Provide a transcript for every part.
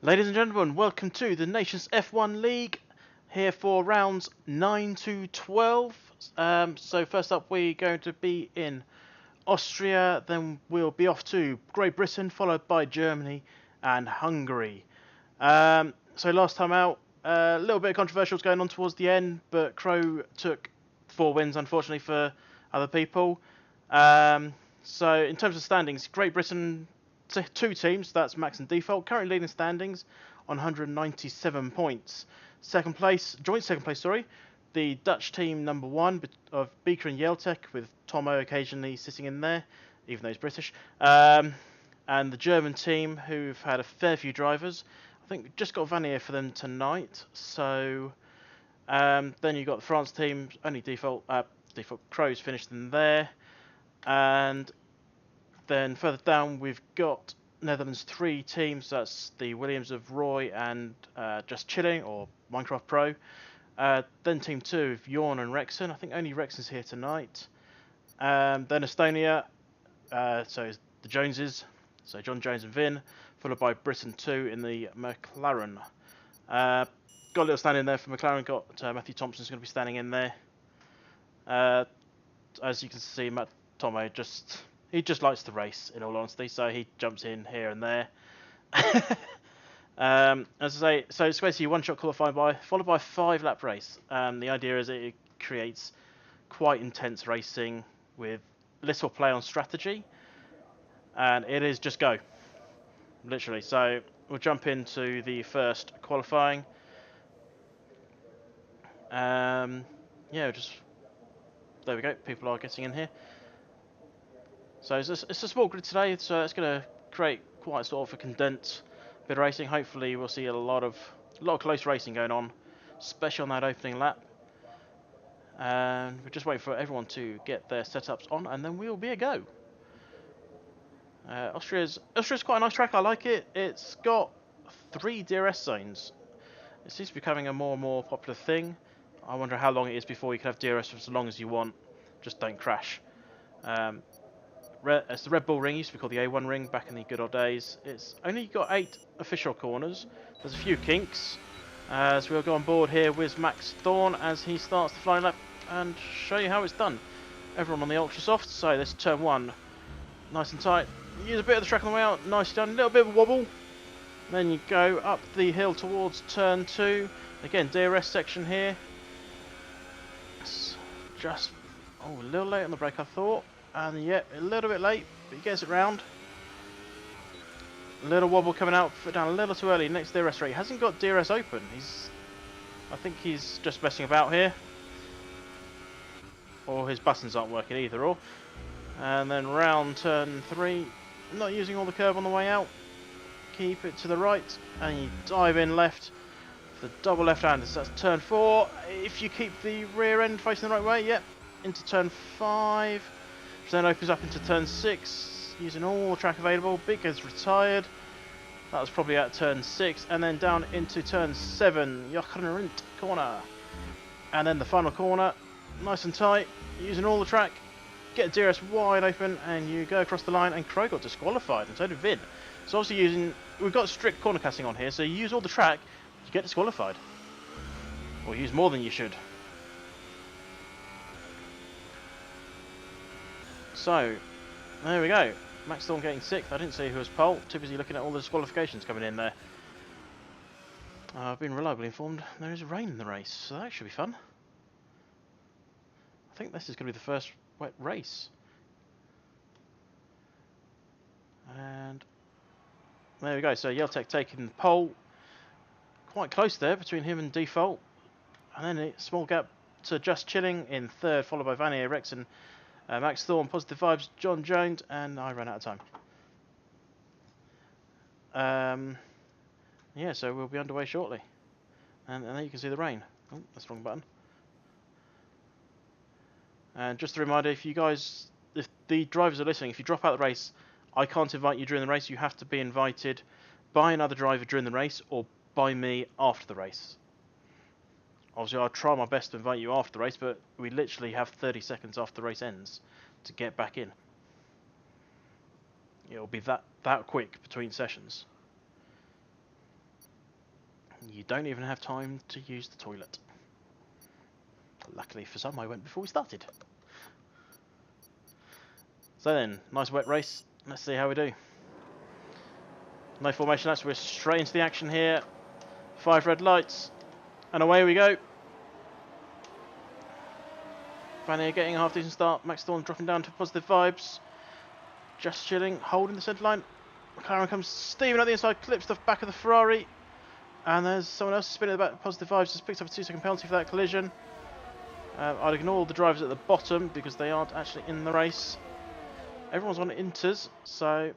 Ladies and gentlemen, welcome to the Nations F1 League, here for rounds 9 to 12. So first up we're going to be in Austria, then we'll be off to Great Britain, followed by Germany and Hungary. So last time out, a little bit of controversial was going on towards the end, but Crow took 4 wins, unfortunately for other people. So in terms of standings, Great Britain, 2 teams, that's Max and Default, currently leading standings on 197 points. Joint second place, the Dutch team number 1 of Beaker and Yeltek, with Tomo occasionally sitting in there, even though he's British. And the German team, who've had a fair few drivers. I think we just got Vanier for them tonight. So then you've got the France team, only Default Crows finished in there. And then further down we've got Netherlands 3 teams. That's the Williams of Roy and Just Chilling, or Minecraft Pro. Then Team 2 of Yorn and Rexon. I think only Rexon's here tonight. Then Estonia, so the Joneses, so John Jones and Vin, followed by Britain 2 in the McLaren. Got a little stand in there for McLaren. Got Matthew Thompson's going to be standing in there. As you can see, Matt Tomo he just likes to race, in all honesty, so he jumps in here and there. As I say, so it's basically one-shot qualifying followed by a 5-lap race. The idea is it creates quite intense racing with little play on strategy, and it is just go, literally. So we'll jump into the first qualifying. Yeah, there we go. People are getting in here. So it's a small grid today, so it's going to create quite sort of a condensed bit of racing. Hopefully we'll see a lot of close racing going on, especially on that opening lap. And we're just waiting for everyone to get their setups on, and then we'll be a go. Austria's quite a nice track. I like it. It's got 3 DRS zones. It seems to be becoming a more and more popular thing. I wonder how long it is before you can have DRS for as long as you want. Just don't crash. It's the Red Bull ring, used to be called the A1 ring back in the good old days. It's only got 8 official corners. There's a few kinks. As we'll go on board here with Max Thorne as he starts the flying lap and show you how it's done. Everyone on the ultra soft, so this is turn 1. Nice and tight. Use a bit of the track on the way out, nicely done. A little bit of a wobble. Then you go up the hill towards turn 2. Again, DRS section here. It's just a little late on the brake, I thought. And yeah, a little bit late, but he gets it round. A little wobble coming out, foot down a little too early. Next DRS rate, hasn't got DRS open. I think he's just messing about here, or his buttons aren't working, either or. And then round turn 3, not using all the curve on the way out. Keep it to the right, and you dive in left. The double left-hander. So that's turn 4. If you keep the rear end facing the right way, yep, into turn 5. Which then opens up into turn 6, using all the track available. Big has retired. That was probably at turn 6, and then down into turn 7, Jochen corner. And then the final corner, nice and tight, using all the track. Get DRS wide open, and you go across the line, and Crow got disqualified, and so did Vin. So obviously we've got strict corner casting on here, so you use all the track, you get disqualified. Or use more than you should. So, there we go. Max Thorne getting 6th. I didn't see who was pole. Too busy looking at all the disqualifications coming in there. I've been reliably informed there is rain in the race, so that should be fun. I think this is going to be the first wet race. And there we go. So Yeltek taking the pole. Quite close there between him and Default. And then a small gap to Just Chilling in 3rd, followed by Vanier, Rexon, Max Thorne, Positive Vibes, John Jones, and I ran out of time. Yeah, so we'll be underway shortly. And there you can see the rain. Oh, that's the wrong button. And just a reminder, if the drivers are listening, if you drop out the race, I can't invite you during the race. You have to be invited by another driver during the race, or by me after the race. Obviously, I'll try my best to invite you after the race, but we literally have 30 seconds after the race ends to get back in. It'll be that quick between sessions. You don't even have time to use the toilet. Luckily for some, I went before we started. So then, nice wet race. Let's see how we do. No formation laps, we're straight into the action here. 5 red lights, and away we go. Vanier getting a half decent start. Max Thorne dropping down to positive vibes. Just chilling, holding the centre line. McLaren comes steaming at the inside, clips the back of the Ferrari. And there's someone else spinning about positive vibes, just picked up a 2-second penalty for that collision. I'd ignore the drivers at the bottom because they aren't actually in the race. Everyone's on inters, so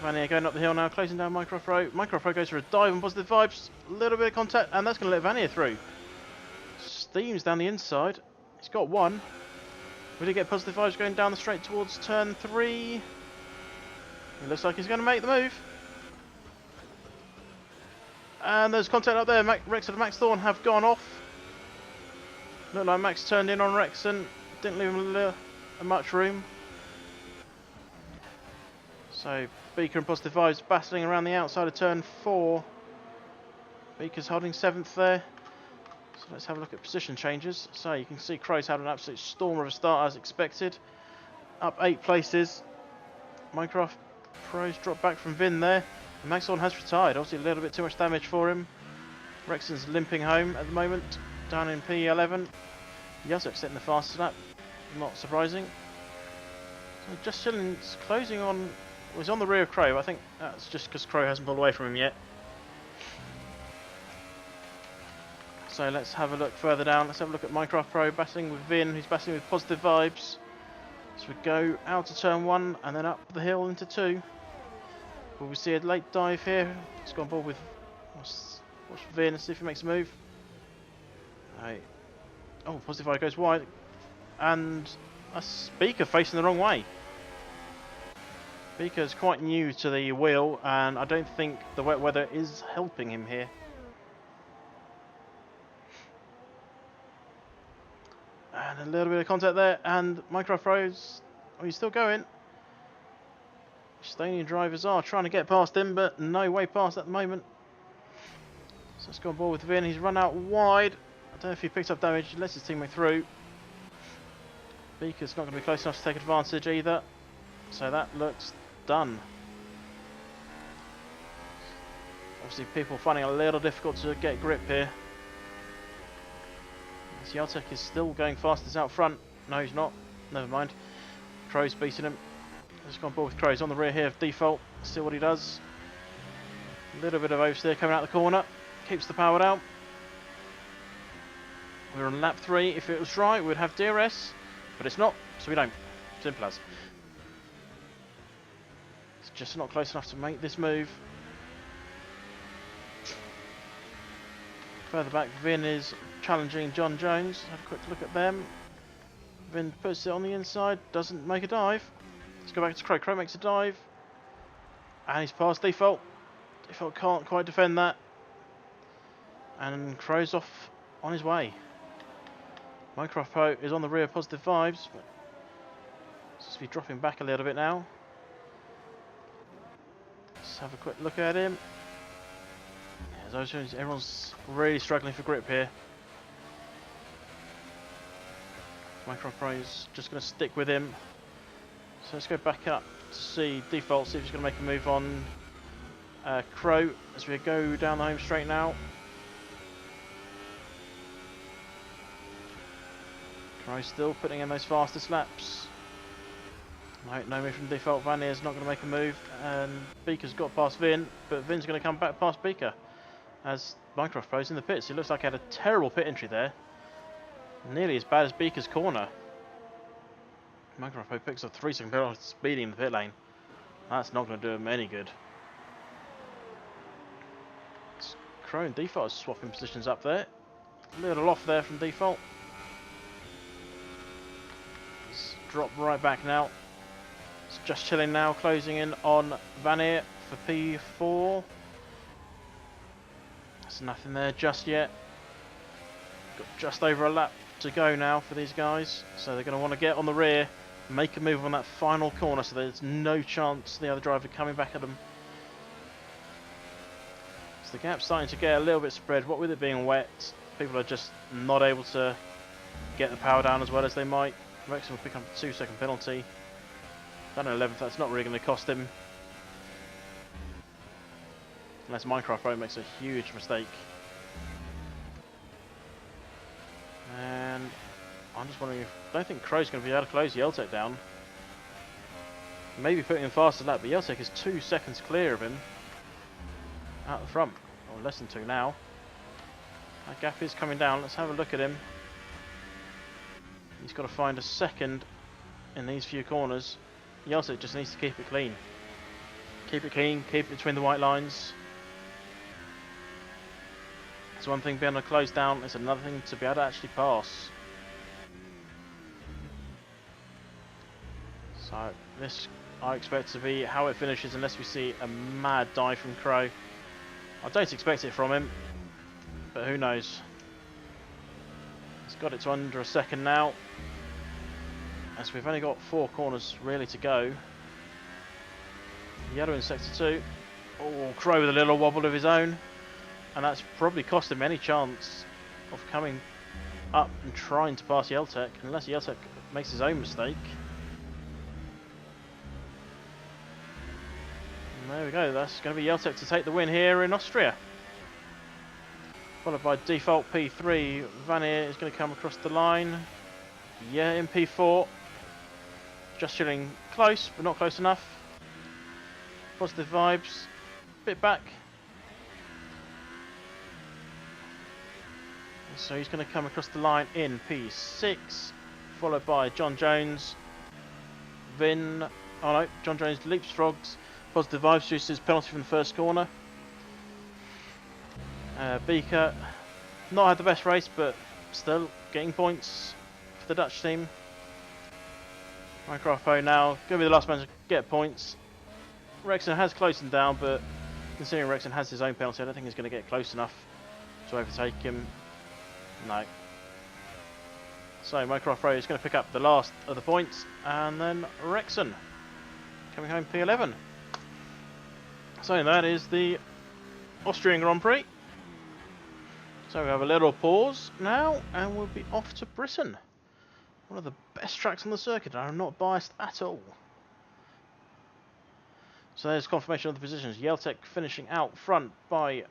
Vanier going up the hill now, closing down Mycroft Row. Mycroft Row goes for a dive on positive vibes, a little bit of contact, and that's going to let Vanier through. Steams down the inside. He's got one. Will he get positive vibes going down the straight towards turn 3? It looks like he's going to make the move. And there's contact up there. Rexon and Max Thorne have gone off. Looked like Max turned in on Rexon. Didn't leave him much room. So Beaker and positive vibes battling around the outside of turn 4. Beaker's holding 7th there. So let's have a look at position changes. So you can see Crow's had an absolute storm of a start as expected. Up 8 places. Mycroft Pro's dropped back from Vin there. And Max Thorne has retired. Obviously a little bit too much damage for him. Rexon's limping home at the moment. Down in P11. Yazuk's setting the fastest lap. Not surprising. So just chilling, closing on. Was on the rear of Crow. I think that's just because Crow hasn't pulled away from him yet. So let's have a look further down. Let's have a look at Mycroft Pro battling with Vin, who's battling with positive vibes. So we go out to turn 1 and then up the hill into 2. Will we see a late dive here? Let's go on board with watch Vin and see if he makes a move. Right. Oh, positive vibe goes wide. And a Beaker facing the wrong way. Beaker's quite new to the wheel, and I don't think the wet weather is helping him here. And a little bit of contact there, and Mycroft Rose, oh, he's still going. Estonian drivers are trying to get past him, but no way past at the moment. So let's go on board with Vin. He's run out wide. I don't know if he picked up damage, lets his teammate through. Beaker's not going to be close enough to take advantage either. So that looks done. Obviously people finding it a little difficult to get grip here. Yartek is still going fastest out front. No, he's not. Never mind. Crow's beating him. Let's go on board with Crow's on the rear here of default. See what he does. A little bit of oversteer coming out the corner. Keeps the power down. We're on lap 3. If it was dry, we'd have DRS. But it's not, so we don't. Simple as. It's just not close enough to make this move. Further back, Vin is challenging John Jones. Have a quick look at them. Vin puts it on the inside, doesn't make a dive. Let's go back to Crow. Crow makes a dive. And he's past default. Default can't quite defend that. And Crow's off on his way. Mycroft Pro is on the rear, positive vibes. But seems to be dropping back a little bit now. Let's have a quick look at him. Yeah, everyone's really struggling for grip here. Mycroft Pro is just going to stick with him. So let's go back up to see default, see if he's going to make a move on Crow as we go down the home straight now. Crow still putting in those fastest laps. No move from default. Vanier's not going to make a move, and Beaker's got past Vin, but Vin's going to come back past Beaker as Mycroft Pro's in the pits. It looks like he had a terrible pit entry there. Nearly as bad as Beaker's corner. Mycroft Pro picks up 3-second penalty speeding in the pit lane. That's not going to do him any good. Crow and default are swapping positions up there. A little off there from default. He's dropped right back now. It's just chilling now, closing in on Vanier for P4. There's nothing there just yet. Got just over a lap to go now for these guys, so they're going to want to get on the rear, make a move on that final corner, so there's no chance the other driver coming back at them. So the gap's starting to get a little bit spread. What with it being wet, people are just not able to get the power down as well as they might. Wrexham will pick up a 2-second penalty. Done an 11th, that's not really going to cost him. Unless Minecraft Pro makes a huge mistake. And I'm just wondering if... I don't think Crow's going to be able to close Yeltek down. Maybe putting him faster than that, but Yeltek is 2 seconds clear of him. Out the front. Or less than 2 now. That gap is coming down. Let's have a look at him. He's got to find a second in these few corners. Yeltek just needs to keep it clean. Keep it clean, keep it between the white lines. It's one thing being able to close down, it's another thing to be able to actually pass. So this I expect to be how it finishes unless we see a mad dive from Crow. I don't expect it from him, but who knows. He's got it to under a second now. As we've only got 4 corners really to go. Yellow in sector 2. Oh, Crow with a little wobble of his own. And that's probably cost him any chance of coming up and trying to pass Yeltek, unless Yeltek makes his own mistake. And there we go, that's going to be Yeltek to take the win here in Austria. Followed by default P3, Vanier is going to come across the line. Yeah, in P4. Just chilling close, but not close enough. Positive vibes. Bit back. So he's going to come across the line in P6. Followed by John Jones. Vin. Oh no, John Jones leapfrogs. Positive vibes chooses penalty from the first corner. Beaker. Not had the best race, but still getting points for the Dutch team. Minecraft Pro now going to be the last man to get points. Rexon has closed him down, but considering Rexon has his own penalty, I don't think he's going to get close enough to overtake him. No. So Minecraft Pro is going to pick up the last of the points, and then Rexon coming home P11. So that is the Austrian Grand Prix. So we have a little pause now, and we'll be off to Britain. One of the best tracks on the circuit, and I'm not biased at all. So there's confirmation of the positions. Yeltek finishing out front by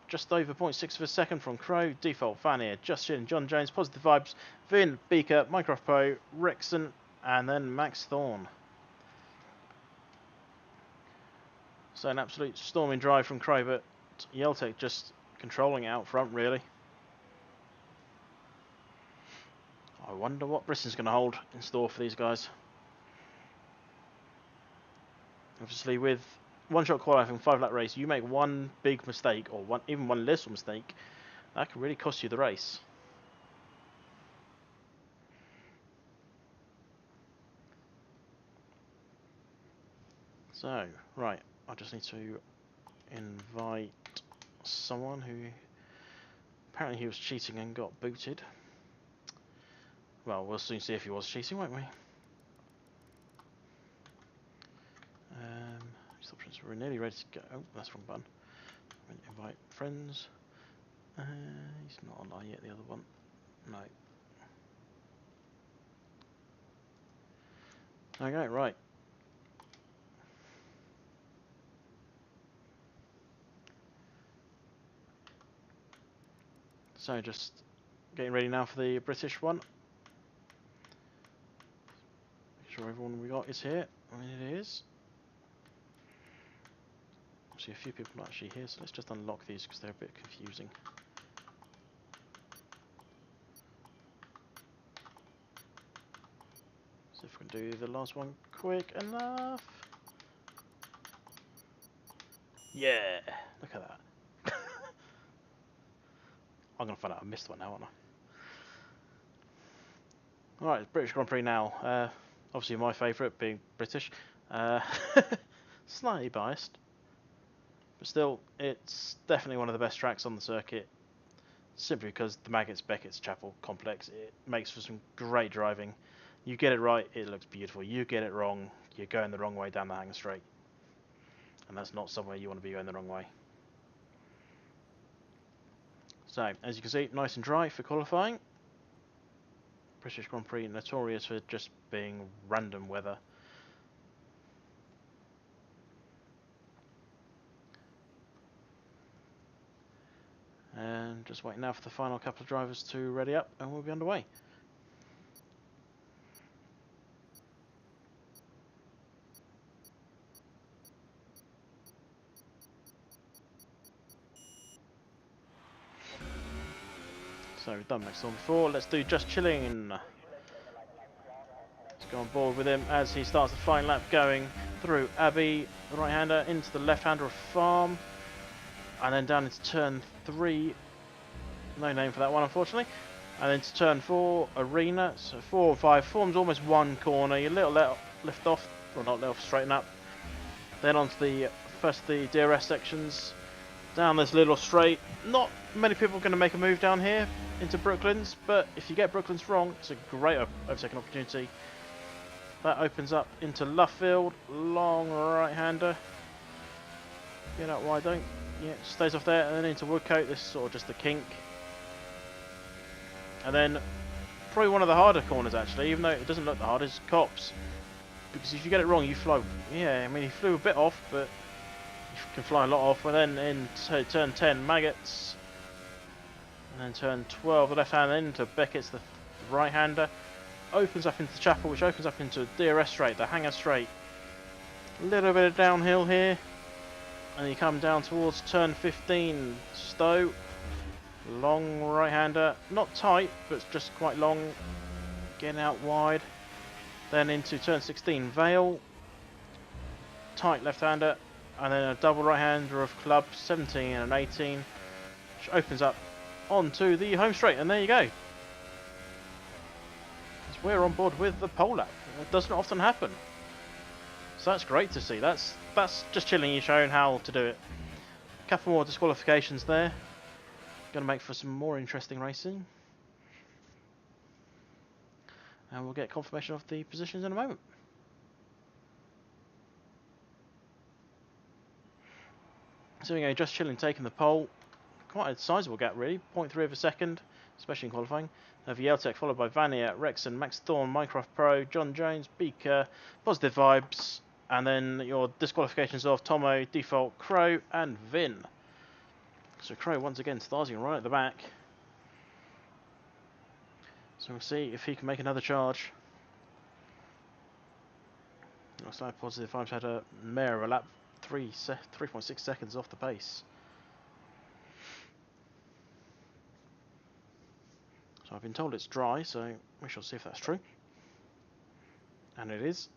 just over 0.6 of a second from Crow. Default, Vanier, Justin, John Jones, Positive Vibes, Vin, Beaker, Minecraft Pro, Rexon, and then Max Thorne. So an absolute storming drive from Crow, but Yeltek just controlling it out front, really. I wonder what Britain's going to hold in store for these guys. Obviously, with one-shot qualifying 5-lap race, you make one big mistake, or even one little mistake, that can really cost you the race. So, right, I just need to invite someone who apparently he was cheating and got booted. Well, we'll soon see if he was cheating, won't we? These options, we're nearly ready to go. Oh, that's the wrong button. Invite friends. He's not online yet, the other one. No. Okay, right. So just getting ready now for the British one. Make sure everyone we got is here. I mean, it is. See a few people not actually here, so let's just unlock these because they're a bit confusing. See if we can do the last one quick enough. Yeah, look at that. I'm gonna find out I missed one now, aren't I? Alright, British Grand Prix now. Obviously my favourite, being British. Slightly biased. But still, it's definitely one of the best tracks on the circuit. Simply because the Maggots Beckett's Chapel complex, it makes for some great driving. You get it right, it looks beautiful. You get it wrong, you're going the wrong way down the hang straight. And that's not somewhere you want to be going the wrong way. So, as you can see, nice and dry for qualifying. British Grand Prix notorious for just being random weather. And just waiting now for the final couple of drivers to ready up and we'll be underway. So we've done Max Thorn before, let's do Just Chilling. Let's go on board with him as he starts the flying lap going through Abbey, the right-hander, into the left-hander of Farm, and then down into turn 3. No name for that one, unfortunately. And then to turn 4, Arena. So 4 and 5 forms almost one corner. You little lift off, or not let off, straighten up. Then onto the first the DRS sections. Down this little straight. Not many people are going to make a move down here into Brooklands, but if you get Brooklands wrong, it's a great overtaking opportunity. That opens up into Luffield. Long right-hander. Get out wide, don't. Yeah, stays off there, and then into Woodcote. This is sort of just a kink. And then, probably one of the harder corners actually, even though it doesn't look the hardest, Copse. Because if you get it wrong, you fly. Yeah, I mean, he flew a bit off, but you can fly a lot off. And then into turn 10, Maggots. And then turn 12, the left hand, then into Beckett's, the right hander. Opens up into the Chapel, which opens up into DRS straight, the Hangar straight. A little bit of downhill here. And you come down towards turn 15, Stowe. Long right-hander, not tight, but just quite long, getting out wide. Then into turn 16, Vale, tight left-hander, and then a double right-hander of Club 17 and 18, which opens up onto the home straight, and there you go. So we're on board with the pole lap. It doesn't often happen, so that's great to see. That's Just Chilling, you showing how to do it. A couple more disqualifications there. Going to make for some more interesting racing, and we'll get confirmation of the positions in a moment. So we go, Just Chilling taking the pole, quite a sizable gap really, 0.3 of a second, especially in qualifying. Vieltek followed by Vanier, Rexon, Max Thorn, Minecraft Pro, John Jones, Beaker, Positive Vibes, and then your disqualifications of Tomo, Default, Crow, and Vin. So Crow once again starting right at the back. So we'll see if he can make another charge. Looks like Positive Vibes had a mare of a lap, 3.6 seconds off the pace. So I've been told it's dry, so we shall see if that's true. And it is.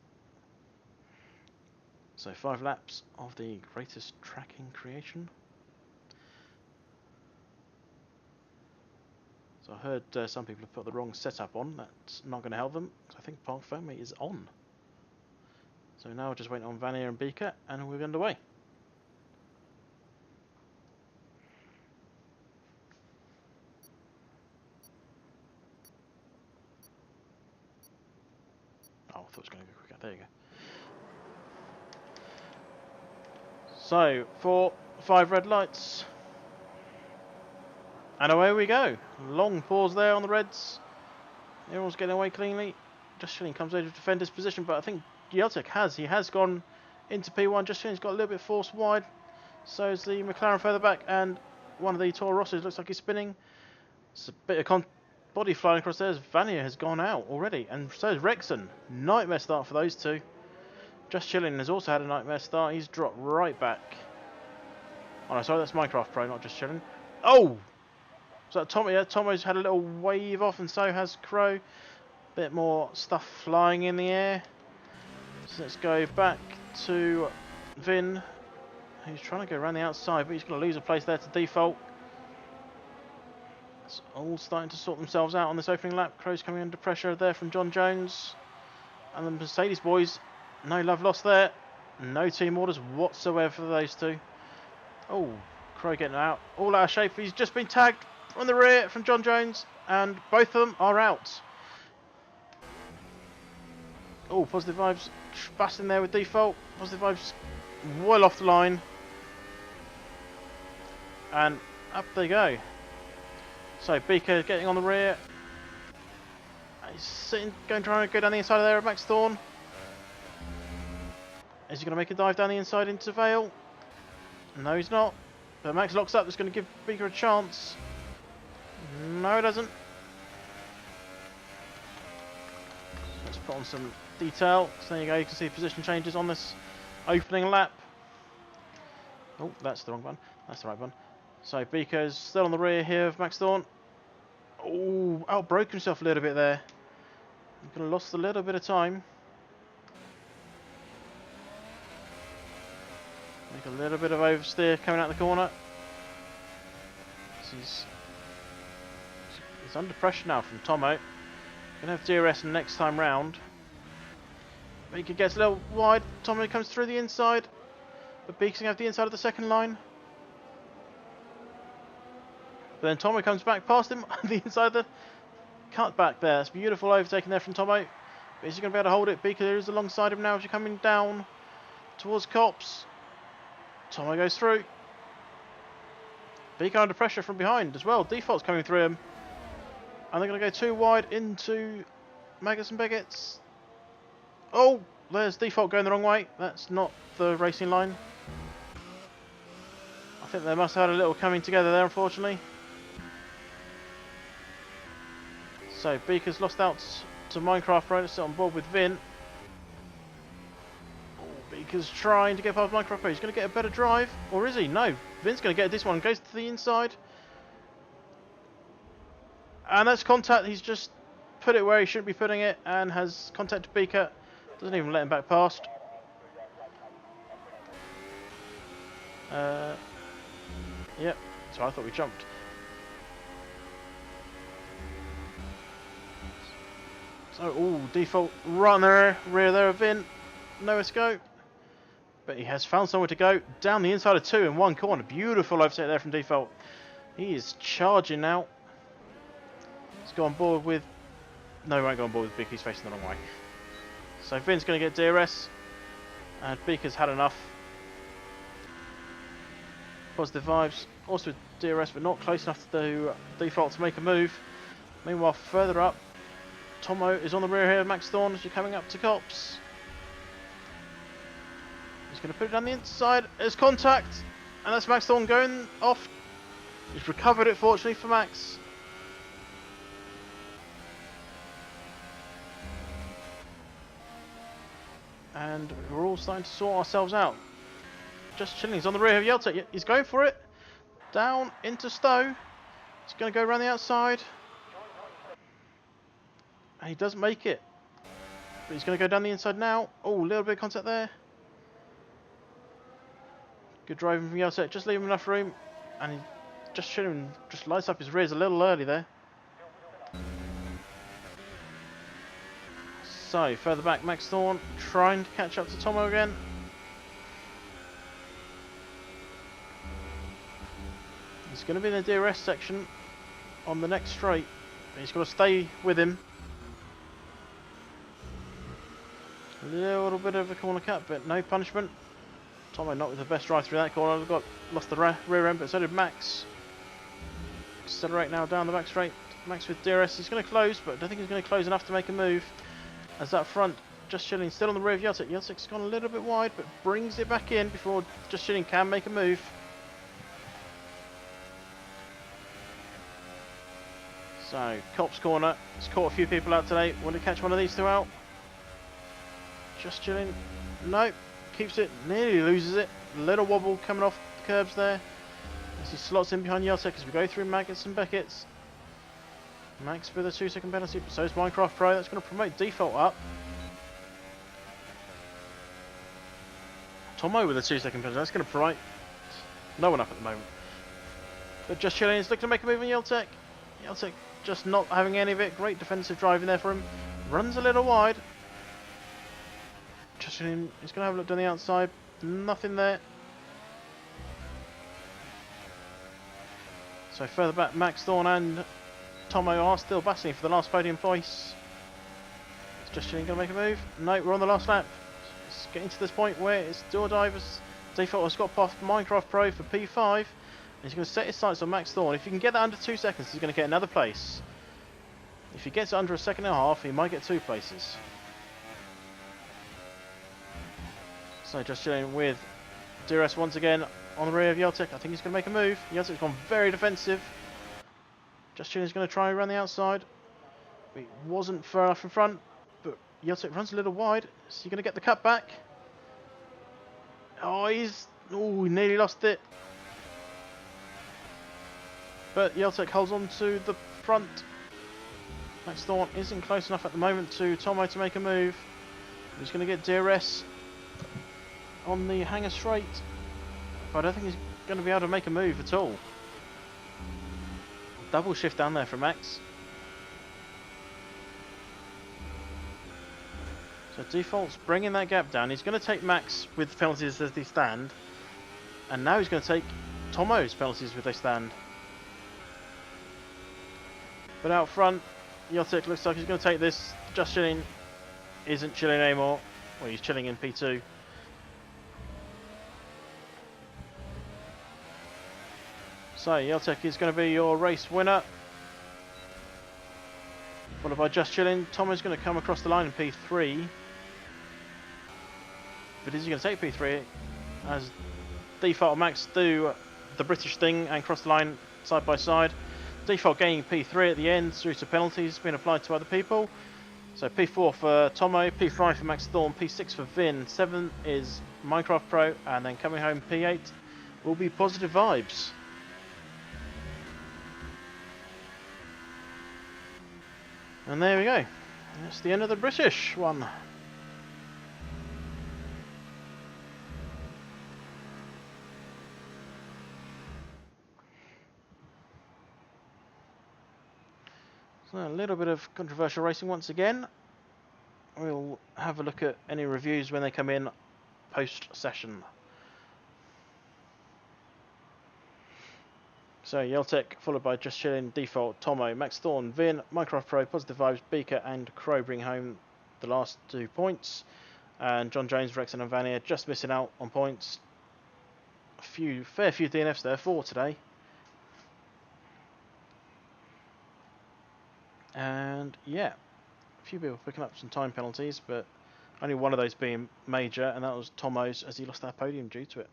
So 5 laps of the greatest tracking creation. So I heard some people have put the wrong setup on. That's not going to help them. I think Park Fermi is on. So now we're just waiting on Vanier and Beaker, and we're underway. Oh, I thought it was going to go quicker. There you go. So 4, 5 red lights. And away we go. Long pause there on the reds. Everyone's getting away cleanly. Just Chilling comes over to defend his position, but I think Vieltek has gone into P1. Just Chilling's got a little bit forced wide. So is the McLaren further back, and one of the Toro Rossos looks like he's spinning. It's a bit of body flying across there as Vanier has gone out already, and so is Rexon. Nightmare start for those two. Just Chilling has also had a nightmare start. He's dropped right back. Oh no, sorry, that's Minecraft Pro, not Just Chilling. Oh! So Tomo, yeah, Tomo's had a little wave off, and so has Crow. Bit more stuff flying in the air. So let's go back to Vin, who's trying to go around the outside, but he's going to lose a place there to Default. It's all starting to sort themselves out on this opening lap. Crow's coming under pressure there from John Jones. And the Mercedes boys, no love lost there. No team orders whatsoever for those two. Oh, Crow getting out. All out of shape. He's just been tagged from the rear from John Jones, and both of them are out. Oh, Positive Vibes busting there with Default. Positive Vibes well off the line. And up they go. So Beaker getting on the rear. He's sitting, trying to go down the inside of there of Max Thorne. Is he going to make a dive down the inside into Vale? No, he's not. But Max locks up. That's going to give Beaker a chance. No, it doesn't. Let's put on some detail. So there you go. You can see position changes on this opening lap. Oh, that's the wrong one. That's the right one. So Beaker's still on the rear here of Max Thorne. Oh, outbroke himself a little bit there. He's going to lost a little bit of time. Make a little bit of oversteer coming out the corner. He's under pressure now from Tomo. Gonna have DRS next time round. Beaker gets a little wide. Tomo comes through the inside, but Beaker's gonna have the inside of the second line. But then Tomo comes back past him on the inside of the cut back there. It's beautiful overtaking there from Tomo. But is he gonna be able to hold it? Beaker is alongside him now as you're coming down towards Copse. Tomo goes through. Beaker under pressure from behind as well. Default's coming through him. And they're going to go too wide into Magnus and Beggett's. Oh, there's Default going the wrong way. That's not the racing line. I think they must have had a little coming together there, unfortunately. So Beaker's lost out to Minecraft Pro to sit on board with Vin. Beaker's trying to get past Minecraft Pro. He's going to get a better drive. Or is he? No. Vin's going to get this one. Goes to the inside. And that's contact. He's just put it where he shouldn't be putting it. And has contacted Beaker. Doesn't even let him back past. Yep. So I thought we jumped. So, Default right on the rear there of Vin. Nowhere to go. But he has found somewhere to go. Down the inside of two in one corner. Beautiful overtake there from Default. He is charging now. He's got on board with... No, he won't go on board with Beaker. He's facing the wrong way. So Vin's going to get DRS. And Beaker's had enough. Positive vibes. Also with DRS, but not close enough to Default to make a move. Meanwhile, further up, Tomo is on the rear here of Max Thorne as you're coming up to Copse. He's going to put it down the inside. There's contact. And that's Max Thorne going off. He's recovered it, fortunately, for Max. And we're all starting to sort ourselves out. Just chilling. He's on the rear of Yeltek. He's going for it. Down into Stowe. He's going to go around the outside. And he doesn't make it. But he's going to go down the inside now. Oh, a little bit of contact there. Good driving from Yeltek. Just leave him enough room. And he just chilling. Just lights up his rears a little early there. So, further back, Max Thorne trying to catch up to Tomo again. He's going to be in the DRS section on the next straight. But he's got to stay with him. A little bit of a corner cut, but no punishment. Tomo not with the best drive through that corner. Lost the rear end, but so did Max. Accelerate now down the back straight. Max with DRS. He's going to close, but I don't think he's going to close enough to make a move. As that front, Just Chilling still on the rear of Yeltek. Yeltek's gone a little bit wide, but brings it back in before Just Chilling can make a move. So, Copse corner. It's caught a few people out today. Want to catch one of these two out? Just Chilling. Nope. Keeps it. Nearly loses it. A little wobble coming off the curbs there. As he slots in behind Yeltek as we go through Maggots and Beckett's. Max with a 2-second penalty, but so is Minecraft Pro. That's going to promote Default up. Tomo with a 2-second penalty. That's going to promote no one up at the moment. But Just Chilling is looking to make a move on Yeltek. Yeltek just not having any of it. Great defensive driving there for him. Runs a little wide. Just Chilling is going to have a look down the outside. Nothing there. So further back, Max Thorne and Tomo are still battling for the last podium place. Is Just Chilling going to make a move? No, we're on the last lap. It's getting to this point where it's do or die. Default has got past Minecraft Pro for P5. He's going to set his sights on Max Thorn. If he can get that under 2 seconds, he's going to get another place. If he gets it under a second and a half, he might get 2 places. So just chilling with DRS once again on the rear of Yeltic. I think he's going to make a move. Yeltic's gone very defensive. Just chilling is going to try around the outside. He wasn't far enough in front, but Yeltic runs a little wide. Is he going to get the cut back? Oh, he nearly lost it. But Yeltic holds on to the front. Max Thorn isn't close enough at the moment to Tomo to make a move. He's going to get DRS on the hanger straight. But I don't think he's going to be able to make a move at all. Double shift down there for Max. So Default's bringing that gap down. He's going to take Max with penalties as they stand. And now he's going to take Tomo's penalties with they stand. But out front, Yeltic looks like he's going to take this. Just chilling isn't chilling anymore. Well, he's chilling in P2. So Yeltic is going to be your race winner. Followed by Just Chilling. Tomo's going to come across the line in P3. But is he going to take P3? As Default and Max do the British thing and cross the line side by side. Default gaining P3 at the end due to penalties being applied to other people. So P4 for Tomo, P5 for Max Thorn, P6 for Vin, 7 is Minecraft Pro, and then coming home P8 will be Positive Vibes. And there we go. That's the end of the British one. So a little bit of controversial racing once again. We'll have a look at any reviews when they come in post-session. So Yeltic, followed by Just Chilling, Default, Tomo, Max Thorn, Vin, Minecraft Pro, Positive Vibes, Beaker and Crow bring home the last 2 points. And John Jones, Rexon and Vanier just missing out on points. Fair few DNFs there, 4 today. And yeah, a few people picking up some time penalties, but only one of those being major, and that was Tomo's as he lost that podium due to it.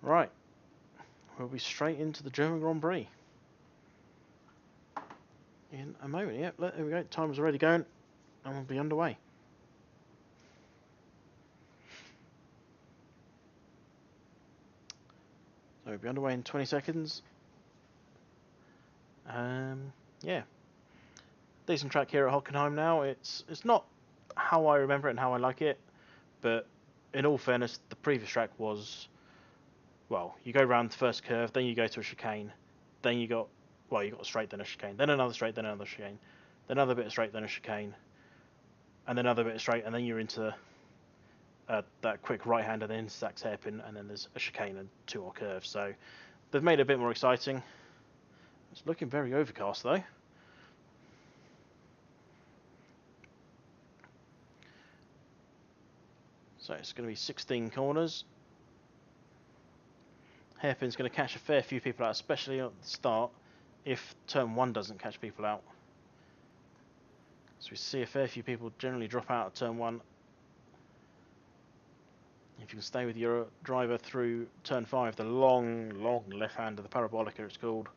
Right, we'll be straight into the German Grand Prix in a moment. Yep, there we go, time's already going, and we'll be underway. So we'll be underway in 20 seconds. Yeah, decent track here at Hockenheim now. It's not how I remember it and how I like it, but in all fairness, the previous track was, well, you go around the first curve, then you go to a chicane, then you got a straight, then a chicane, then another straight, then another chicane, then another bit of straight, then a chicane, and then another bit of straight, and then you're into that quick right hander, then Zach's hairpin, and then there's a chicane and 2 more curves. So they've made it a bit more exciting. It's looking very overcast though. So it's going to be 16 corners. Hairpin's going to catch a fair few people out, especially at the start, if turn 1 doesn't catch people out. So we see a fair few people generally drop out at turn 1. If you can stay with your driver through turn 5, the long left hand of the Parabolica it's called.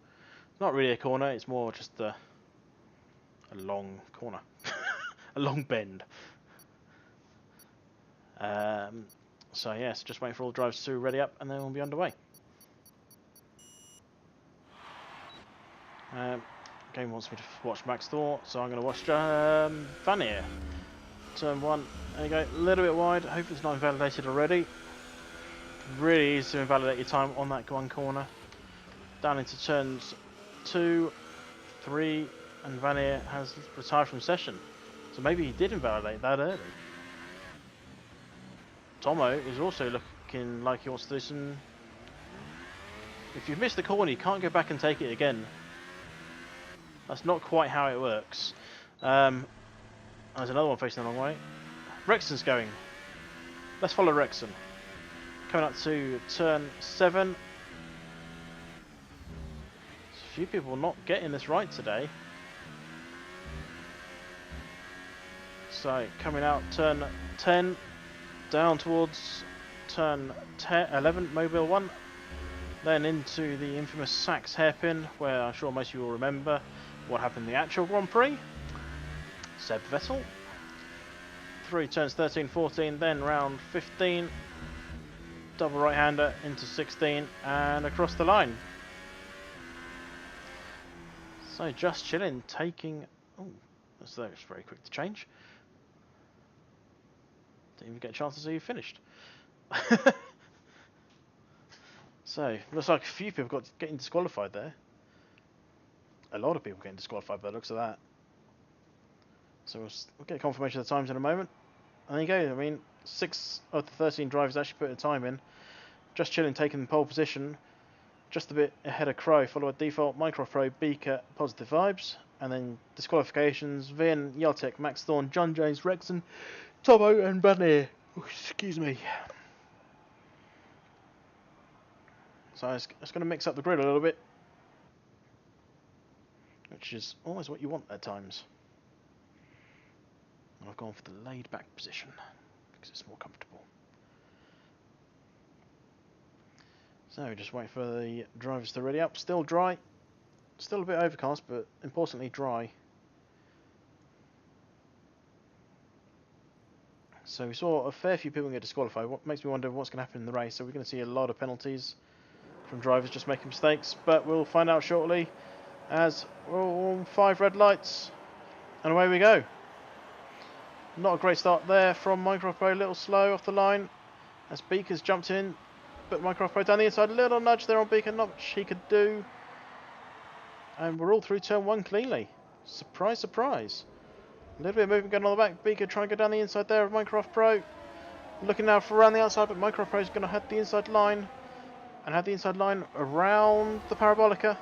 It's not really a corner, it's more just a long corner. A long bend. So yes, just waiting for all the drivers to ready up and then we'll be underway. Game wants me to watch Max Thor, so I'm going to watch Vanier. Turn 1, there you go, a little bit wide, hope it's not invalidated already. Really easy to invalidate your time on that one corner. Down into turns 2, 3, and Vanier has retired from session. So maybe he did invalidate that early. Tomo is also looking like he wants to do some... If you've missed the corner, you can't go back and take it again. That's not quite how it works. There's another one facing the wrong way. Rexon's going. Let's follow Rexon. coming up to turn 7. A few people not getting this right today. So coming out turn 10, down towards turn 11, Mobile 1, then into the infamous Sachs hairpin, where I'm sure most of you will remember what happened in the actual Grand Prix. Seb Vettel. Through turns 13, 14, then round 15, double right-hander into 16 and across the line. So Just Chillin taking... Oh, that was very quick to change. Didn't even get a chance to see you finished. So, looks like a few people getting disqualified there. A lot of people getting disqualified by the looks of that. So we'll get confirmation of the times in a moment. And there you go. I mean, 6 of the 13 drivers actually put a time in. Just Chilling taking the pole position, just a bit ahead of Crow, followed by Default, Mycroft Pro, Beaker, Positive Vibes, and then disqualifications: Vin, Yeltek, Max Thorne, John Jones, Rexon, Tomo, and Bunny. Excuse me. So it's going to mix up the grid a little bit, which is always what you want at times. And I've gone for the laid back position because it's more comfortable. So just wait for the drivers to ready up. Still dry, still a bit overcast, but importantly dry. So we saw a fair few people get disqualified. What makes me wonder what's going to happen in the race. So we're going to see a lot of penalties from drivers just making mistakes, but we'll find out shortly as we're all on 5 red lights and away we go. Not a great start there from Mycroft Pro, a little slow off the line as Beaker's jumped in, but Mycroft Pro down the inside, a little nudge there on Beaker, not much he could do, and we're all through turn 1 cleanly. Surprise, surprise. A little bit of movement going on the back. Beaker trying to go down the inside there of Mycroft Pro, looking now for around the outside, but Mycroft Pro is going to head the inside line and have the inside line around the Parabolica.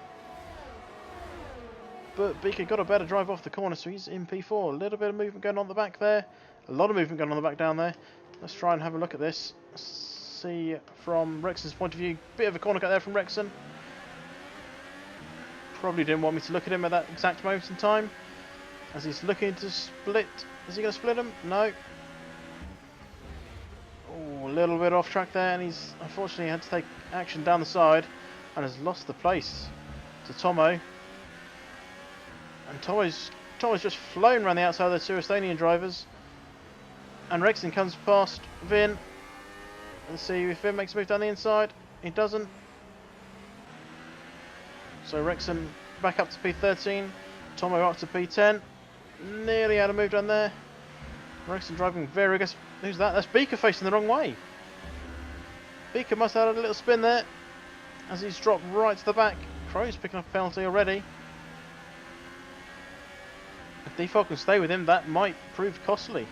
But Beaker got a better drive off the corner, so he's in P4. A little bit of movement going on the back there. A lot of movement going on the back down there. Let's try and have a look at this. See from Rexon's point of view. Bit of a corner cut there from Rexon. Probably didn't want me to look at him at that exact moment in time. As he's looking to split. Is he going to split him? No. Oh, a little bit off track there, and he's unfortunately had to take action down the side and has lost the place to Tomo. And Tomo's just flown around the outside of the two Estonian drivers. And Rexon comes past Vin. Let's see if Vin makes a move down the inside. He doesn't. So Rexon back up to P13. Tomo up to P10. Nearly had a move down there. Rexon driving very aggressive. Who's that? That's Beaker facing the wrong way. Beaker must have had a little spin there as he's dropped right to the back. Crow's picking up a penalty already. If Default can stay with him, that might prove costly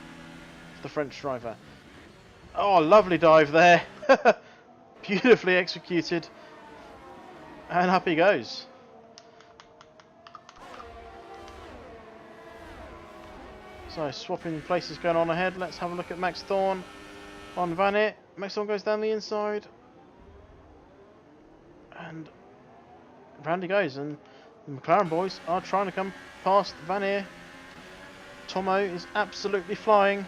for the French driver. Oh, lovely dive there. Beautifully executed. And up he goes. So swapping places going on ahead. Let's have a look at Max Thorne on Vanier. Max Thorne goes down the inside. And round he goes. And the McLaren boys are trying to come past Vanier. Tomo is absolutely flying.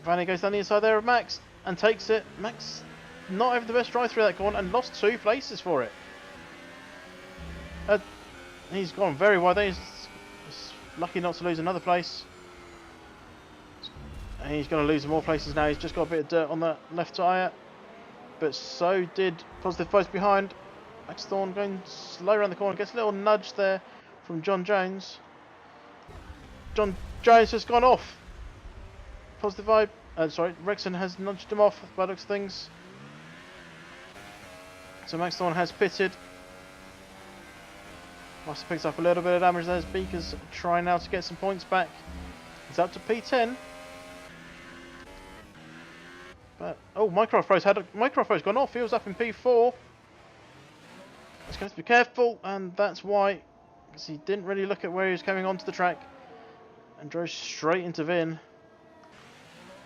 Vanier goes down the inside there of Max and takes it. Max not having the best drive through that corner and lost 2 places for it. He's gone very wide there. He's lucky not to lose another place. And he's going to lose more places now. He's just got a bit of dirt on the left tyre. But so did Positive Vibes behind. Max Thorne going slow around the corner. Gets a little nudge there from John Jones. John Jones has gone off. Positive Vibe. Rexon has nudged him off by the looks of things. So Max Thorne has pitted. Must have picked up a little bit of damage there as Beaker's trying now to get some points back. He's up to P10. But oh, Mycroft Pro's gone off. He was up in P4. He's going to be careful, and that's why, because he didn't really look at where he was coming onto the track and drove straight into Vin.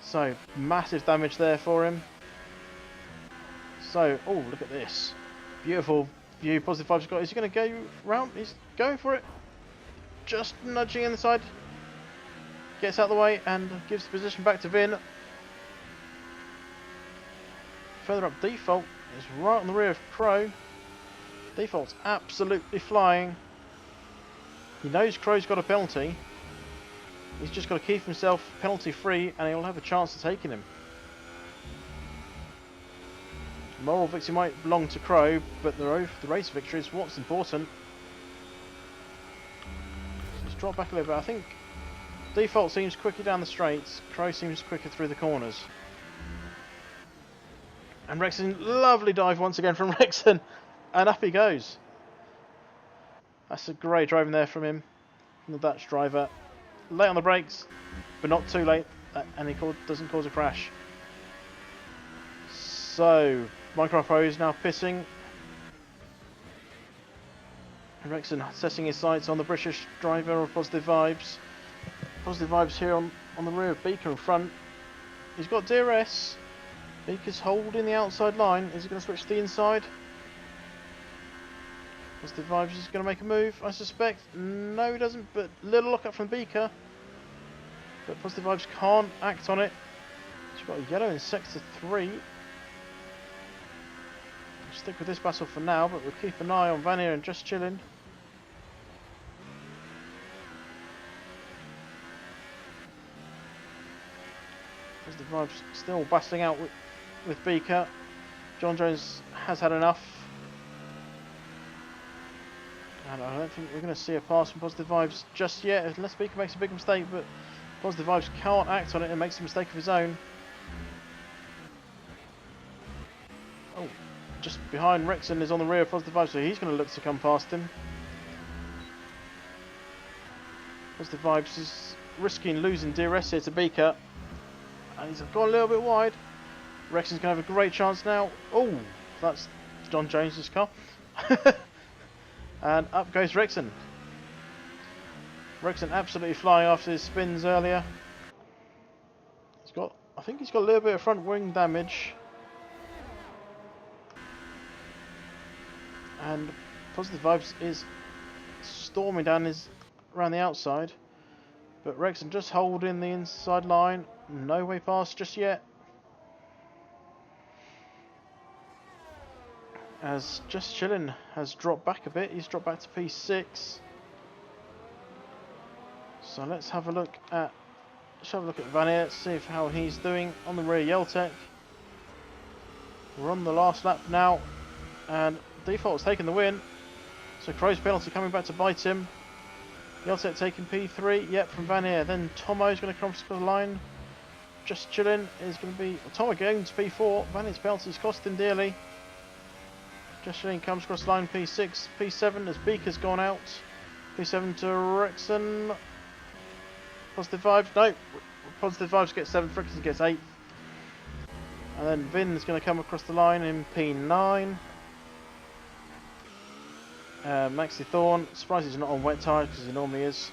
So, massive damage there for him. So, oh, look at this. Beautiful view. Positive Vibes got. Is he going to go round? He's going for it. Just nudging inside. Gets out of the way and gives the position back to Vin. Further up, Default is right on the rear of Crow. Default's absolutely flying. He knows Crow's got a penalty. He's just got to keep himself penalty free and he'll have a chance of taking him. Moral victory might belong to Crow, but the race victory is what's important. Just drop back a little bit. I think Default seems quicker down the straights. Crow seems quicker through the corners. And Rexon, lovely dive once again from Rexon. And up he goes. That's a great driving there from him, from the Dutch driver. Late on the brakes, but not too late, and he doesn't cause a crash. So, Minecraft Pro is now pissing. Rexon setting his sights on the British driver of Positive Vibes. Positive Vibes here on the rear of Beaker in front. He's got DRS. Beaker's holding the outside line. Is he going to switch to the inside? Positive Vibes is going to make a move, I suspect. No, he doesn't, but little look up from Beaker. But Positive Vibes can't act on it. She's got a yellow in sector 3. We'll stick with this battle for now, but we'll keep an eye on Vanier and Just Chillin'. Positive Vibes still battling out with Beaker. John Jones has had enough. And I don't think we're going to see a pass from Positive Vibes just yet, unless Beaker makes a big mistake, but Positive Vibes can't act on it and makes a mistake of his own. Oh, just behind Rexon is on the rear of Positive Vibes, so he's going to look to come past him. Positive Vibes is risking losing DRS here to Beaker. And he's gone a little bit wide. Rexon's going to have a great chance now. Oh, that's John Jones's car. And up goes Rexon. Rexon absolutely flying after his spins earlier. I think he's got a little bit of front wing damage. And Positive Vibes is storming down around the outside. But Rexon just holding the inside line. No way past just yet. As Just Chillin' has dropped back a bit. He's dropped back to P6. So let's have a look at Vanier, see how he's doing on the rear Yeltec. We're on the last lap now, and Default's taking the win. So Crow's penalty coming back to bite him. Yeltec taking P3, yep, from Vanier. Then Tomo's going to come across the line. Just Chillin' is going to be Tomo going to P4. Vanier's penalty's cost him dearly. Just Chillin' comes across the line P6, P7 as Beaker's gone out. P7 to Rexon. Positive Vibes, no. Positive Vibes gets 7th, Rexon gets 8th. And then Vin's going to come across the line in P9. Maxi Thorn, surprised he's not on wet tyres because he normally is.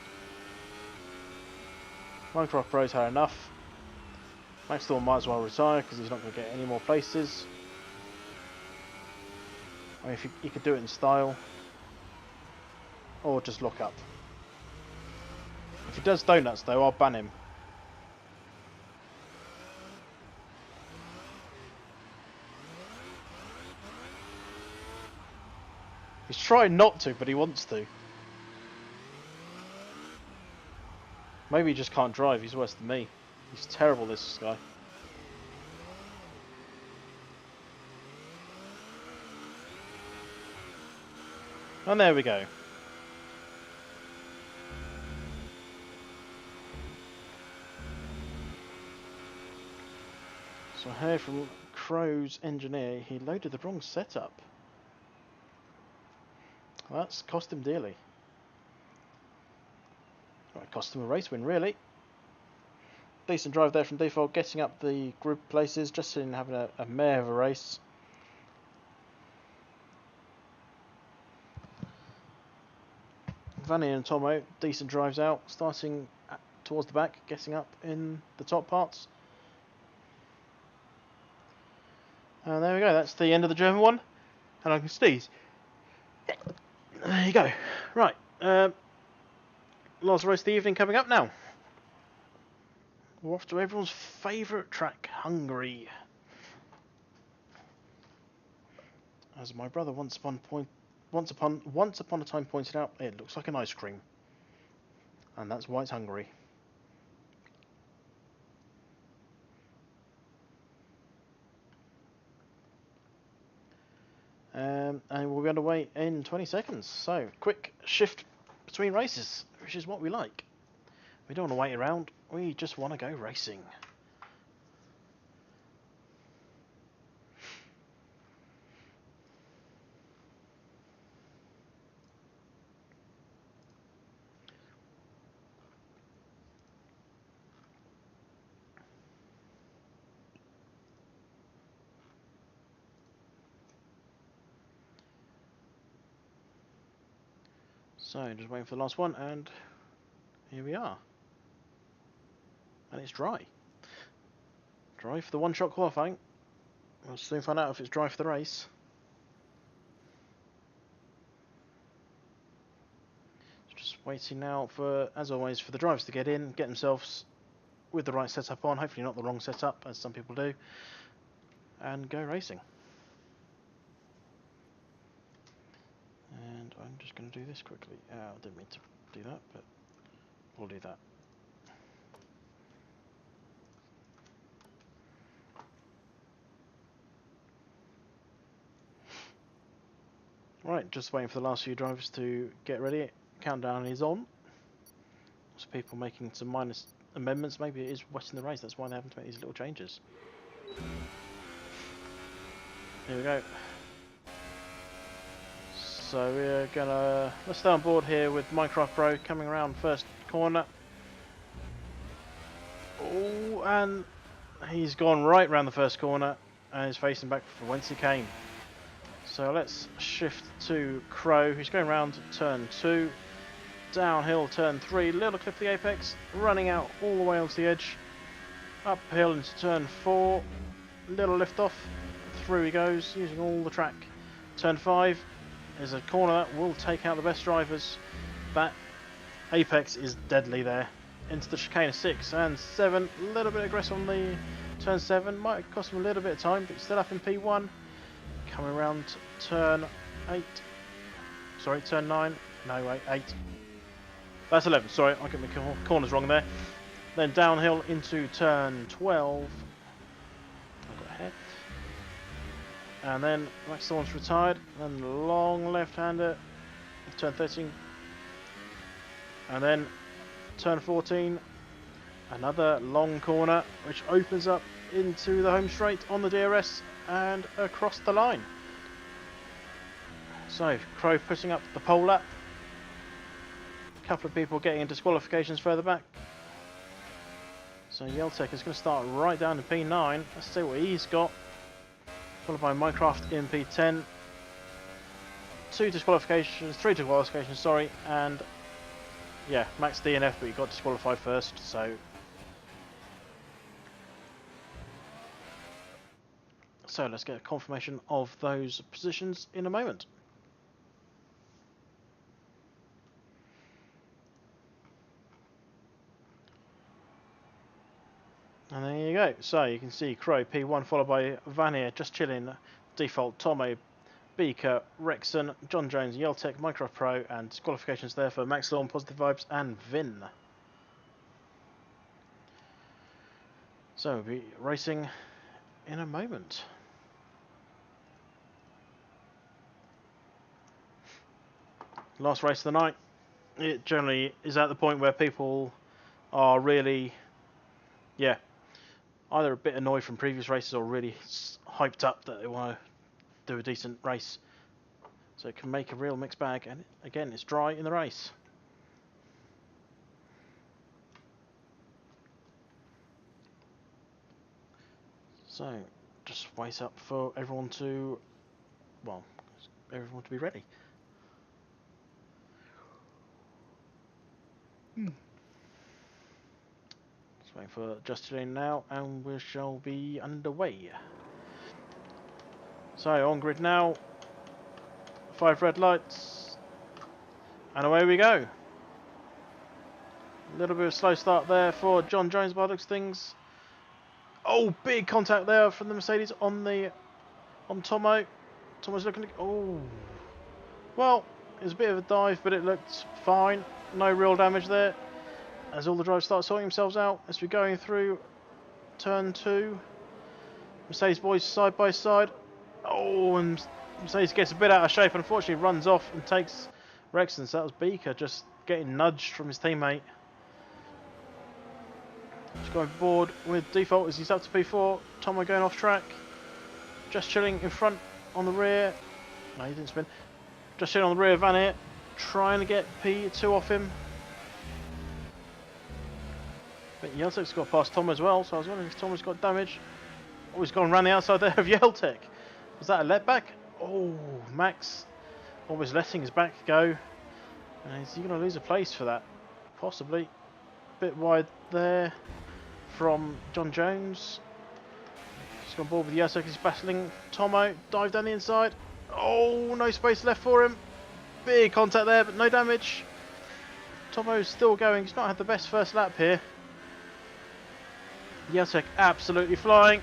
Minecraft Pro's had enough. Max Thorn might as well retire because he's not going to get any more places. I mean, if he could do it in style. Or just lock up. If he does donuts though, I'll ban him. He's trying not to, but he wants to. Maybe he just can't drive, he's worse than me. He's terrible, this guy. And there we go. So I heard from Crow's engineer, he loaded the wrong setup. Well, that's cost him dearly. Well, it cost him a race win, really. Decent drive there from Default, getting up the group places, just in having a mare of a race. Vanny and Tomo, decent drives out, starting towards the back, getting up in the top parts. And there we go, that's the end of the German one. And I can sneeze. There you go. Right, last race of the evening coming up now. We're off to everyone's favourite track, Hungary. As my brother once upon a time pointed out, it looks like an ice cream. And that's why it's Hungary. And we'll be underway in 20 seconds. So, quick shift between races, which is what we like. We don't want to wait around, we just want to go racing. So, just waiting for the last one, and here we are. And it's dry. Dry for the one-shot qualifying. We'll soon find out if it's dry for the race. Just waiting now for, as always, for the drivers to get in, get themselves with the right setup on, hopefully not the wrong setup, as some people do, and go racing. And I'm just going to do this quickly. I didn't mean to do that, but we'll do that. Right, just waiting for the last few drivers to get ready. Countdown is on. So people making some minor amendments. Maybe it is wet in the race, that's why they haven't made these little changes. Here we go. So we're gonna, let's stay on board here with Minecraft Pro coming around first corner. Oh, and he's gone right round the first corner and is facing back from whence he came. So let's shift to Crow, who's going around turn 2, downhill turn 3, little clip of the apex, running out all the way onto the edge, uphill into turn 4, little lift off, through he goes, using all the track. Turn 5 is a corner that will take out the best drivers. That apex is deadly there. Into the chicane of 6 and 7, a little bit aggressive on the turn 7, might cost him a little bit of time, but still up in P1. Coming around turn 8, sorry, turn 9, no wait, 8, that's 11, sorry, I got my corners wrong there. Then downhill into turn 12, I got ahead, and then Max Thorne's retired, and then long left-hander, turn 13, and then turn 14, another long corner, which opens up into the home straight on the DRS, and across the line. So, Crow putting up the pole lap. A couple of people getting into disqualifications further back. So Yeltek is going to start right down to P9. Let's see what he's got. Followed by Minecraft in P10. 3 disqualifications, sorry, and yeah, Max DNF, but he got disqualified first, so let's get a confirmation of those positions in a moment. And there you go. So you can see Crow P1 followed by Vanier, Just Chillin, Default, Tomo, Beaker, Rexon, John Jones, Yeltek, Minecraft Pro, and disqualifications there for Max Lawn, Positive Vibes, and Vin. So we'll be racing in a moment. Last race of the night. It generally is at the point where people are really, yeah, either a bit annoyed from previous races or really hyped up that they want to do a decent race. So it can make a real mixed bag, and again, it's dry in the race. So just wait up for everyone to, well, everyone to be ready. Just waiting for Justin now, and we shall be underway. So on grid now. 5 red lights. And away we go. A little bit of a slow start there for John Jones by the looks of things. Oh, big contact there from the Mercedes on Tomo. Tomo's looking to... Oh. Well, it was a bit of a dive, but it looked fine. No real damage there. As all the drivers start sorting themselves out as we're going through turn 2. Mercedes boys side by side. Oh, and Mercedes gets a bit out of shape and unfortunately runs off and takes Rexon. So that was Beaker just getting nudged from his teammate. Just going board with default as he's up to P4. Tomo going off track. Just chilling in front on the rear. No, he didn't spin. Just chilling on the rear of Van Aert. Trying to get P2 off him. But Yeltek's got past Tom as well, so I was wondering if Tom's got damage. Oh, he's gone around the outside there of Yeltek. Was that a let back? Oh, Max almost letting his back go. And is he going to lose a place for that? Possibly. Bit wide there from John Jones. He's gone board with Yeltek, he's battling Tomo. Dive down the inside. Oh, no space left for him. Big contact there, but no damage. Tomo's still going. He's not had the best first lap here. Yeltek absolutely flying.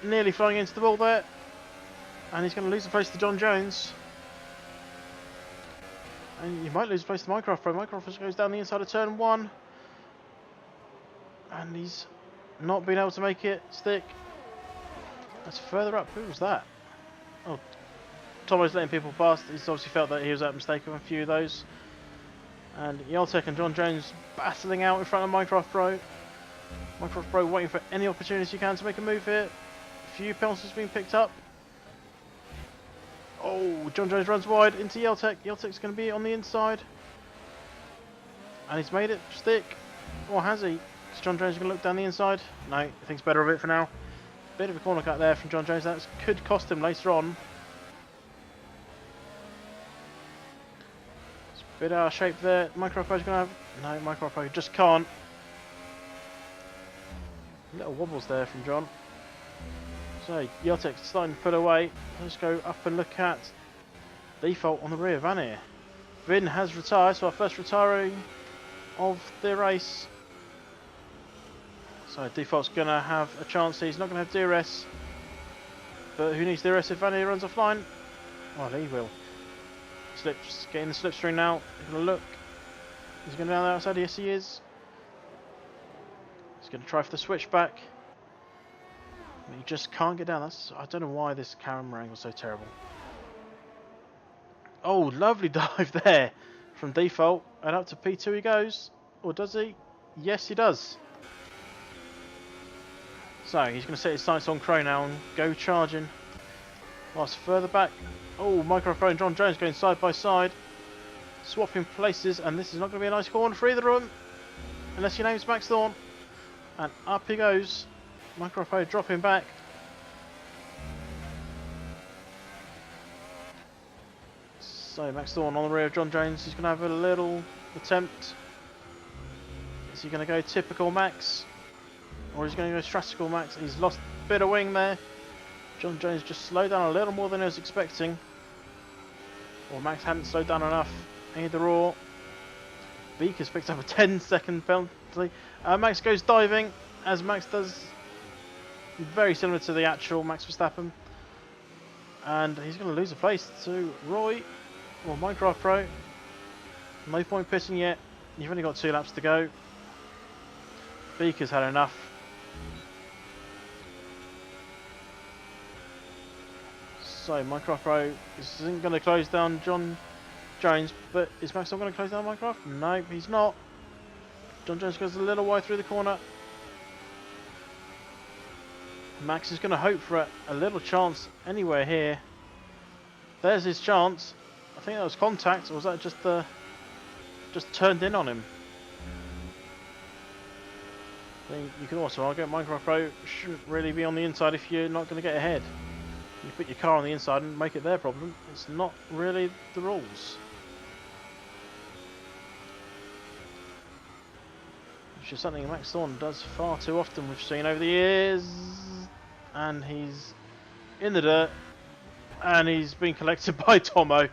Nearly flying into the wall there. And he's going to lose the place to John Jones. And he might lose the place to Mycroft Pro. Mycroft goes down the inside of turn 1. And he's not been able to make it stick. That's further up. Who was that? Oh, Tomo's letting people past. He's obviously felt that he was at mistake of a few of those. And Yeltek and John Jones battling out in front of Mycroft Pro. Mycroft Pro waiting for any opportunity he can to make a move here. A few penalties being picked up. Oh, John Jones runs wide into Yeltek. Yeltek's going to be on the inside. And he's made it stick. Or has he? Is John Jones going to look down the inside? No, he thinks better of it for now. Bit of a corner cut there from John Jones. That could cost him later on. It's a bit out of shape there. Mycroft Pro's going to have... No, Mycroft Pro just can't. Little wobbles there from John. So Yeltek's starting to pull away. Let's go up and look at default on the rear. Van Aert. Vin has retired, so our first retiree of the race. So default's going to have a chance. He's not going to have DRS, but who needs DRS if Van Aert runs offline? Well, he will. Slips, getting the slipstream now. He's going to look. He's going down the outside. Yes, he is. He's going to try for the switchback. He just can't get down. I don't know why this camera angle is so terrible. Oh, lovely dive there from default. And up to P2 he goes. Or does he? Yes, he does. So he's going to set his sights on Crow now and go charging. Whilst further back. Oh, Mycroft Pro and John Jones going side by side. Swapping places. And this is not going to be a nice corner for either of them. Unless your name's Max Thorne. And up he goes. Mycroft Pro dropping back. So Max Thorne on the rear of John Jones. He's going to have a little attempt. Is he going to go typical Max? Or is he going to go strategical Max? He's lost a bit of wing there. John Jones just slowed down a little more than I was expecting. Or Max hadn't slowed down enough. Either or. Beaker's picked up a 10-second penalty. Max goes diving, as Max does. Very similar to the actual Max Verstappen. And he's going to lose a place to Roy or Mycroft Pro. No point pitting yet. You've only got 2 laps to go. Beaker's had enough. So Mycroft Pro isn't going to close down John Jones, but is Max not going to close down Mycroft? No, he's not. John Jones goes a little wide through the corner. Max is going to hope for a little chance anywhere here. There's his chance. I think that was contact, or was that just turned in on him? I think you can also argue Mycroft Pro shouldn't really be on the inside if you're not going to get ahead. You put your car on the inside and make it their problem. It's not really the rules. Which is something Max Thorne does far too often, we've seen over the years. And he's in the dirt. And he's being collected by Tomo.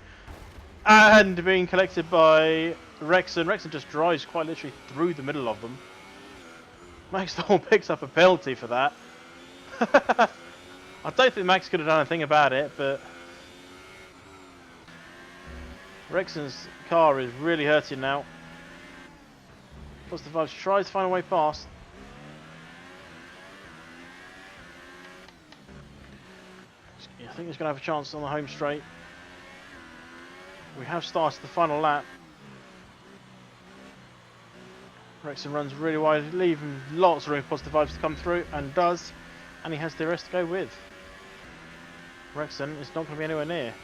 And being collected by Rexon. Rexon just drives quite literally through the middle of them. Max Thorne picks up a penalty for that. I don't think Max could have done anything about it, but Rexon's car is really hurting now. Positive Vibes tries to find a way past. I think he's going to have a chance on the home straight. We have started the final lap. Rexon runs really wide, leaving lots of room for Positive Vibes to come through, and does. And he has the rest to go with. Rexon is not going to be anywhere near.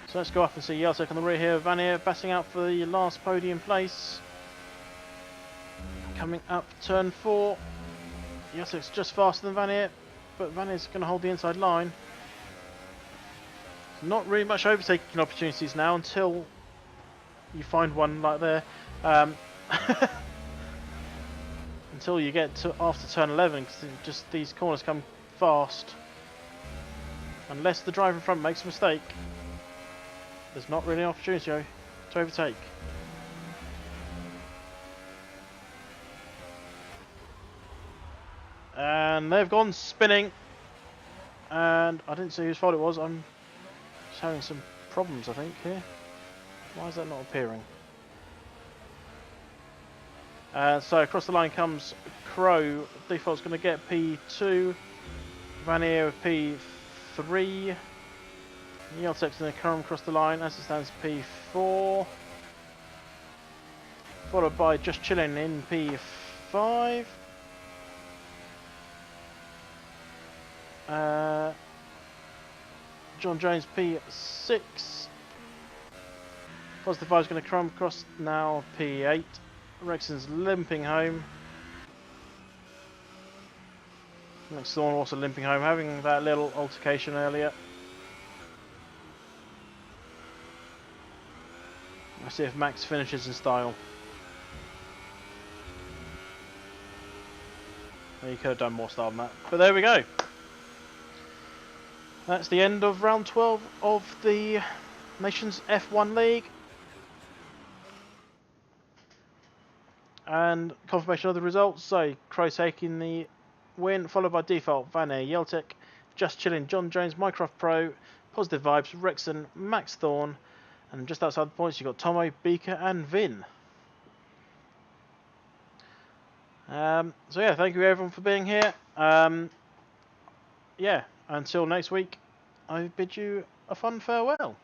So let's go up and see Yeltek on the rear here. Vanier batting out for the last podium place. Coming up turn 4. Yeltek's just faster than Vanier, but Vanier's going to hold the inside line. Not really much overtaking opportunities now until you find one like there. Until you get to after turn 11, because just these corners come fast. Unless the driver in front makes a mistake, there's not really an opportunity to overtake. And they've gone spinning. And I didn't see whose fault it was. I'm just having some problems, I think, here. Why is that not appearing? So across the line comes Crow. Default's going to get P2. Vanier with P3. Yeltek's going to come across the line as it stands P4. Followed by Just Chillin' in P5. John Jones P6. Positive Vibe's going to come across now P8. Rexon's limping home. Max Thorne also limping home, having that little altercation earlier. Let's see if Max finishes in style. He could have done more style than that, but there we go. That's the end of round 12 of the Nations F1 League. And confirmation of the results. So Crow taking the win, followed by Default, Vanier, Yeltek, Just Chillin', John Jones, Mycroft Pro, Positive Vibes, Rexon, Max Thorne, and just outside the points you've got Tomo, Beaker and Vin. So yeah, thank you everyone for being here. Yeah, until next week, I bid you a fun farewell.